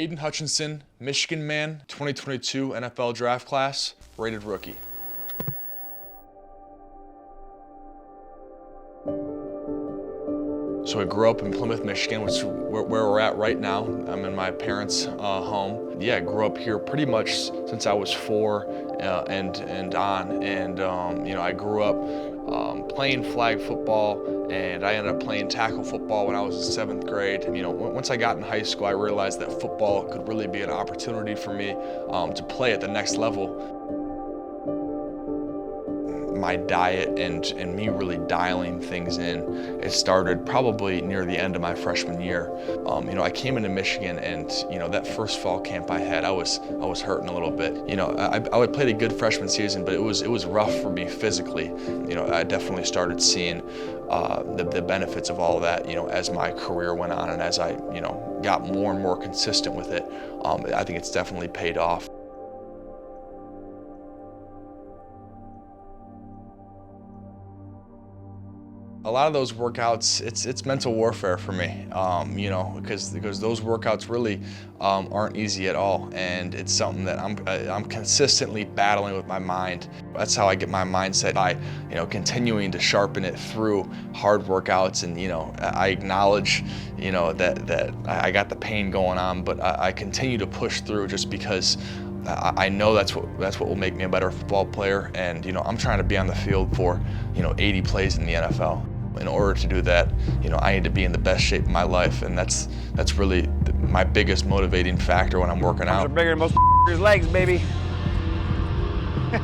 Aidan Hutchinson, Michigan man, 2022 NFL draft class, rated rookie. So I grew up in Plymouth, Michigan, which is where we're at right now. I'm in my parents' home. Yeah, I grew up here pretty much since I was 4 and on. And I grew up playing flag football, and I ended up playing tackle football when I was in 7th grade. Once I got in high school, I realized that football could really be an opportunity for me to play at the next level. My diet and me really dialing things in, it started probably near the end of my freshman year. I came into Michigan, and that first fall camp I had, I was hurting a little bit. I would play a good freshman season, but it was rough for me physically. I definitely started seeing the benefits of all of that, as my career went on and as I, got more and more consistent with it. I think it's definitely paid off. A lot of those workouts, it's mental warfare for me, because those workouts really aren't easy at all, and it's something that I'm consistently battling with my mind. That's how I get my mindset, by continuing to sharpen it through hard workouts, and I acknowledge that I got the pain going on, but I continue to push through just because I know that's what will make me a better football player, and I'm trying to be on the field for 80 plays in the NFL. In order to do that, I need to be in the best shape of my life, and that's really my biggest motivating factor when I'm working out. Arms are bigger than most legs, baby. When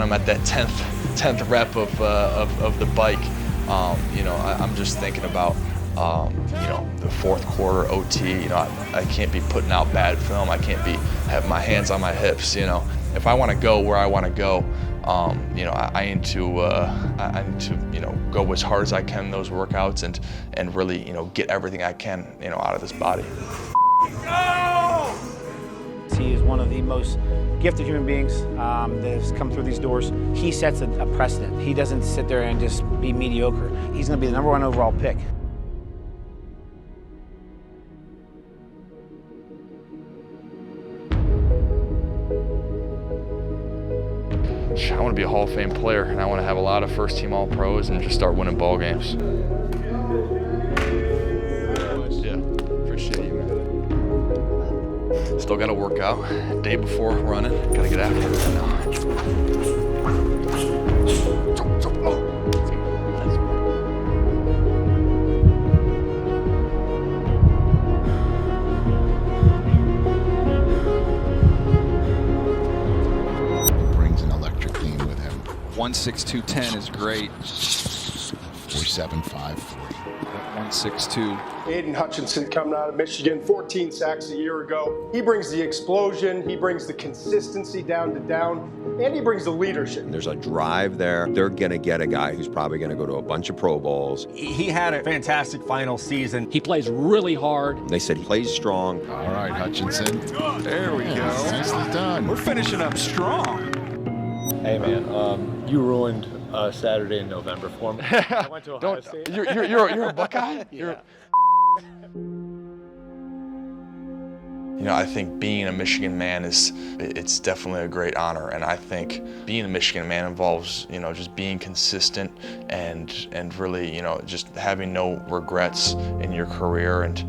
I'm at that 10th rep of the bike, I'm just thinking about the 4th quarter OT. I can't be putting out bad film. I can't have my hands on my hips. If I want to go where I want to go, I need to go as hard as I can in those workouts and really get everything I can out of this body. He is one of the most gifted human beings that has come through these doors. He sets a precedent. He doesn't sit there and just be mediocre. He's going to be the #1 overall pick. I want to be a Hall of Fame player, and I want to have a lot of first-team All-Pros and just start winning ball games. Yeah, appreciate you, man. Still got to work out. Day before running, got to get after it right now. Brings an electric gleam with him. 1.6210 is great. 4.7540. 1.62. Aidan Hutchinson coming out of Michigan, 14 sacks a year ago. He brings the explosion, he brings the consistency down to down, and he brings the leadership. There's a drive there. They're going to get a guy who's probably going to go to a bunch of Pro Bowls. He had a fantastic final season. He plays really hard. They said he plays strong. All right, Hutchinson. There we go. Nicely done. We're finishing up strong. Hey man, you ruined Saturday in November for me. I went to Ohio State. You're a Buckeye? Yeah. I think being a Michigan man it's definitely a great honor, and I think being a Michigan man involves, just being consistent and really, just having no regrets in your career and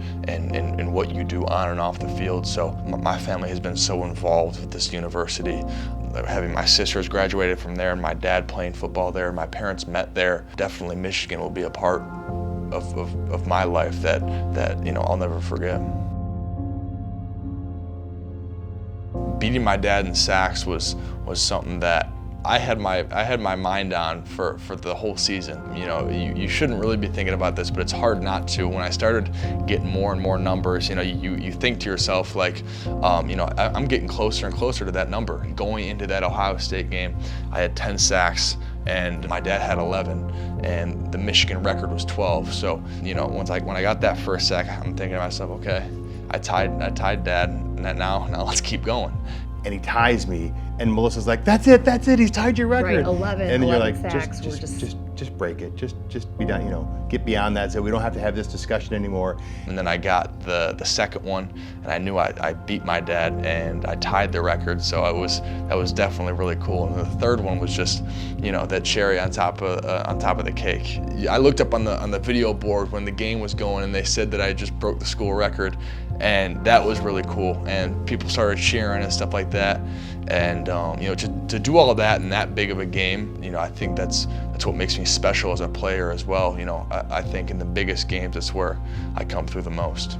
what you do on and off the field. So my family has been so involved with this university. Having my sisters graduated from there, and my dad playing football there, my parents met there. Definitely Michigan will be a part of my life that I'll never forget. Beating my dad in sacks was something that I had my mind on for the whole season. You shouldn't really be thinking about this, but it's hard not to. When I started getting more and more numbers, you think to yourself like, I'm getting closer and closer to that number. Going into that Ohio State game, I had 10 sacks, and my dad had 11, and the Michigan record was 12. So, when I got that first sack, I'm thinking to myself, okay, I tied Dad, and now let's keep going. And he ties me, and Melissa's like, that's it, he's tied your record. Right, 11 and you're like, sacks just just break it. Just be done, you know, get beyond that so we don't have to have this discussion anymore. And then I got the second one, and I knew I beat my dad, and I tied the record, so that was definitely really cool. And the third one was just, you know, that cherry on top of the cake. I looked up on the video board when the game was going, and they said that I just broke the school record, and that was really cool. And people started cheering and stuff like that. And you know, to do all of that in that big of a game, you know, I think that's what makes me special as a player as well. You know, I think in the biggest games, that's where I come through the most.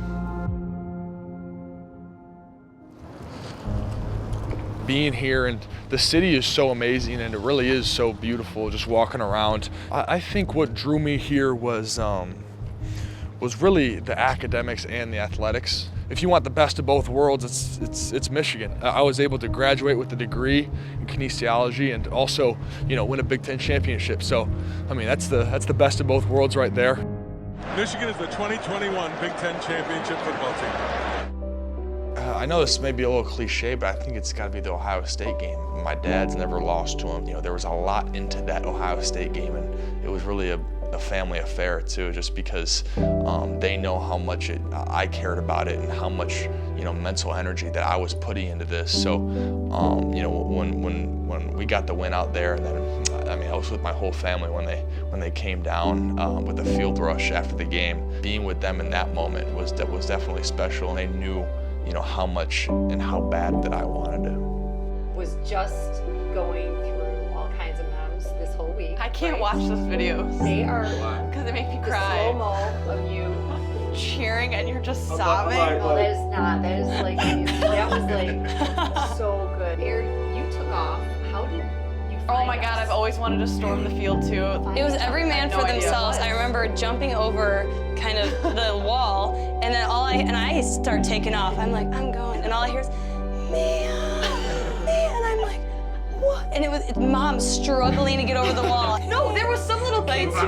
Being here, and the city is so amazing, and it really is so beautiful just walking around. I think what drew me here was really the academics and the athletics. If you want the best of both worlds, it's Michigan. I was able to graduate with a degree in kinesiology and also, you know, win a Big Ten championship. So, I mean, that's the best of both worlds right there. Michigan is the 2021 Big Ten championship football team. I know this may be a little cliche, but I think it's got to be the Ohio State game. My dad's never lost to him. You know, there was a lot into that Ohio State game, and it was really a family affair too, just because they know how much I cared about it and how much, you know, mental energy that I was putting into this. So, you know, when we got the win out there, and then I mean, I was with my whole family when they came down with the field rush after the game. Being with them in that moment was definitely special, and they knew, you know, how much and how bad that I wanted to. Was just going through all kinds of memes this whole week. I can't watch those videos. They are because they make me cry. The slow-mo of you cheering and you're just sobbing. No, that is not. That is like that was like so good. Aaron, you took off. How did you find Oh my God, I've always wanted to storm the field too. It was every man for themselves. I remember jumping over kind of the wall, and then I start taking off. I'm like, I'm going, and all I hear is, man, I'm like, what? And it was Mom struggling to get over the wall. No, there was some little kids who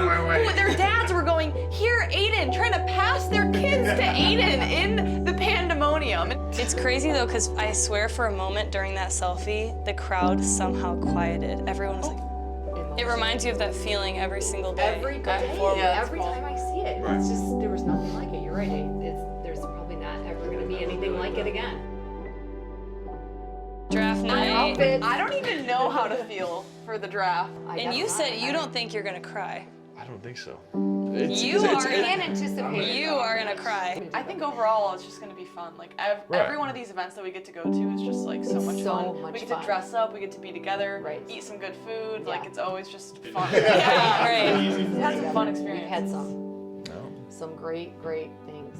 their dads were going, here, Aidan, trying to pass their kids to Aidan in the pandemonium. It's crazy though, because I swear for a moment during that selfie, the crowd somehow quieted. Everyone was like, it reminds you of that feeling every single day. Every time I see it, it's just, there was nothing like it. You're right. There's probably not ever going to be anything like it again. Draft night. I don't even know how to feel for the draft. And you said you don't think you're gonna cry. I don't think so. You can't anticipate. You are gonna cry. I think overall it's just gonna be fun. Like every one of these events that we get to go to is just like so much fun. We get to dress up, we get to be together, eat some good food. Yeah. Like it's always just fun. Yeah, right. We've had some fun experience. We've had some great things.